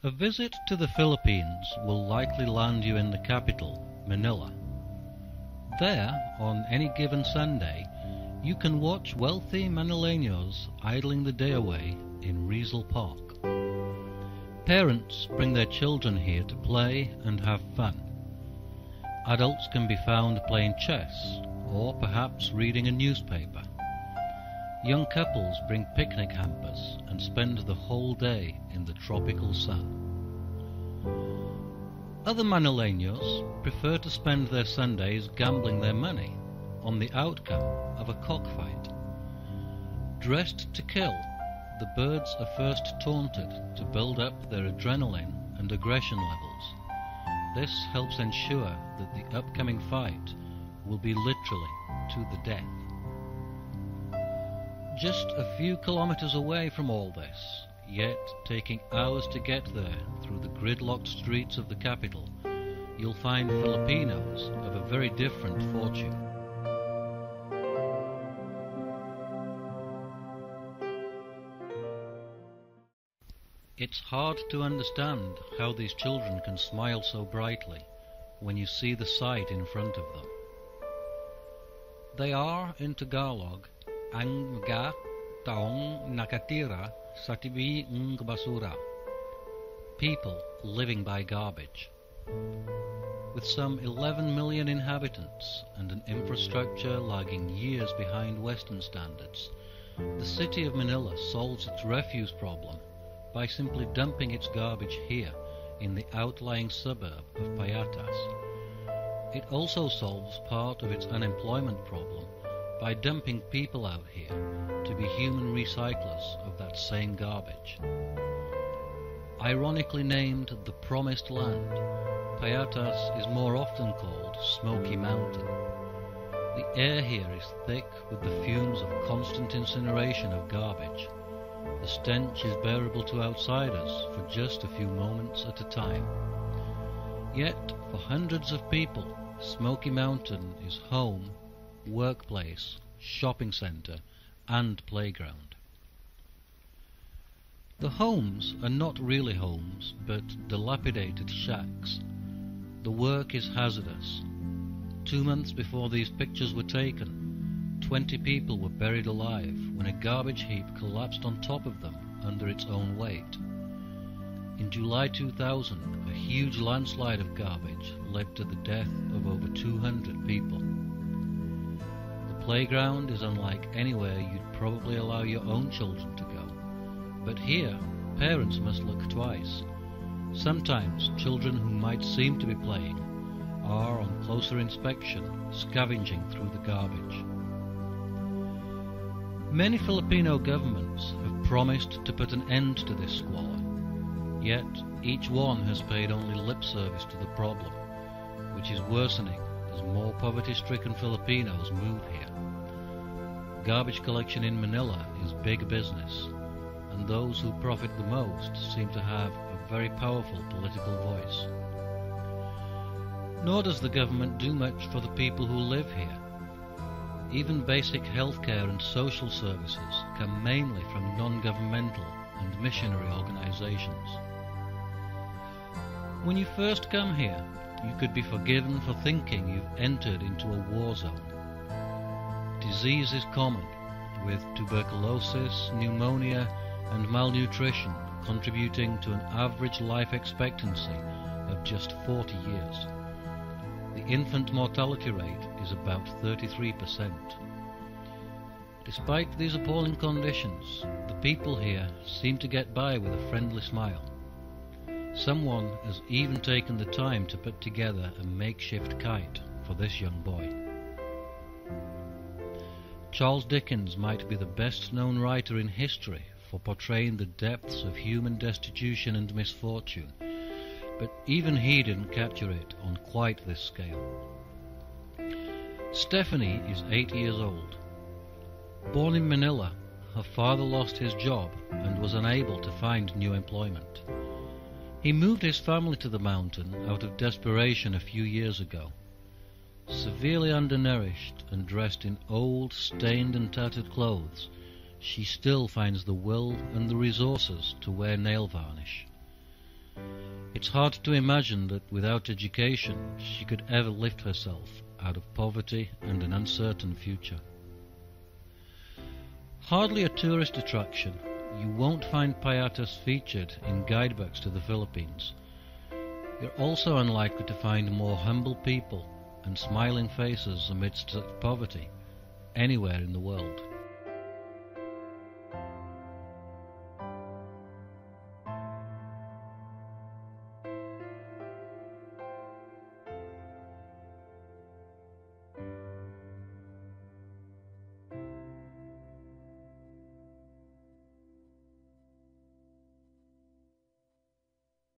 A visit to the Philippines will likely land you in the capital, Manila. There, on any given Sunday, you can watch wealthy Manileños idling the day away in Rizal Park. Parents bring their children here to play and have fun. Adults can be found playing chess or perhaps reading a newspaper. Young couples bring picnic hampers and spend the whole day in the tropical sun. Other Manileños prefer to spend their Sundays gambling their money on the outcome of a cockfight. Dressed to kill, the birds are first taunted to build up their adrenaline and aggression levels. This helps ensure that the upcoming fight will be literally to the death. Just a few kilometers away from all this, yet taking hours to get there through the gridlocked streets of the capital, you'll find Filipinos of a very different fortune. It's hard to understand how these children can smile so brightly when you see the sight in front of them. They are, in Tagalog, ang mga taong nakatira sa tabi ng basura, people living by garbage. With some 11 million inhabitants and an infrastructure lagging years behind Western standards, the city of Manila solves its refuse problem by simply dumping its garbage here in the outlying suburb of Payatas. It also solves part of its unemployment problem by dumping people out here to be human recyclers of that same garbage. Ironically named the Promised Land, Payatas is more often called Smoky Mountain. The air here is thick with the fumes of constant incineration of garbage. The stench is bearable to outsiders for just a few moments at a time. Yet, for hundreds of people, Smoky Mountain is home, workplace, shopping centre, and playground. The homes are not really homes, but dilapidated shacks. The work is hazardous. 2 months before these pictures were taken, 20 people were buried alive when a garbage heap collapsed on top of them under its own weight. In July 2000, a huge landslide of garbage led to the death of over 200 people. The playground is unlike anywhere you'd probably allow your own children to go, but here, parents must look twice. Sometimes children who might seem to be playing are, on closer inspection, scavenging through the garbage. Many Filipino governments have promised to put an end to this squalor, yet each one has paid only lip service to the problem, which is worsening as more poverty-stricken Filipinos move here. Garbage collection in Manila is big business, and those who profit the most seem to have a very powerful political voice. Nor does the government do much for the people who live here. Even basic healthcare and social services come mainly from non-governmental and missionary organizations. When you first come here, you could be forgiven for thinking you've entered into a war zone. Disease is common, with tuberculosis, pneumonia, and malnutrition contributing to an average life expectancy of just 40 years. The infant mortality rate is about 33%. Despite these appalling conditions, the people here seem to get by with a friendly smile. Someone has even taken the time to put together a makeshift kite for this young boy. Charles Dickens might be the best-known writer in history for portraying the depths of human destitution and misfortune, but even he didn't capture it on quite this scale. Stephanie is 8 years old. Born in Manila, her father lost his job and was unable to find new employment. He moved his family to the mountain out of desperation a few years ago. Severely undernourished and dressed in old, stained and tattered clothes, she still finds the will and the resources to wear nail varnish. It's hard to imagine that without education she could ever lift herself out of poverty and an uncertain future. Hardly a tourist attraction, you won't find Payatas featured in guidebooks to the Philippines. You're also unlikely to find more humble people and smiling faces amidst such poverty anywhere in the world.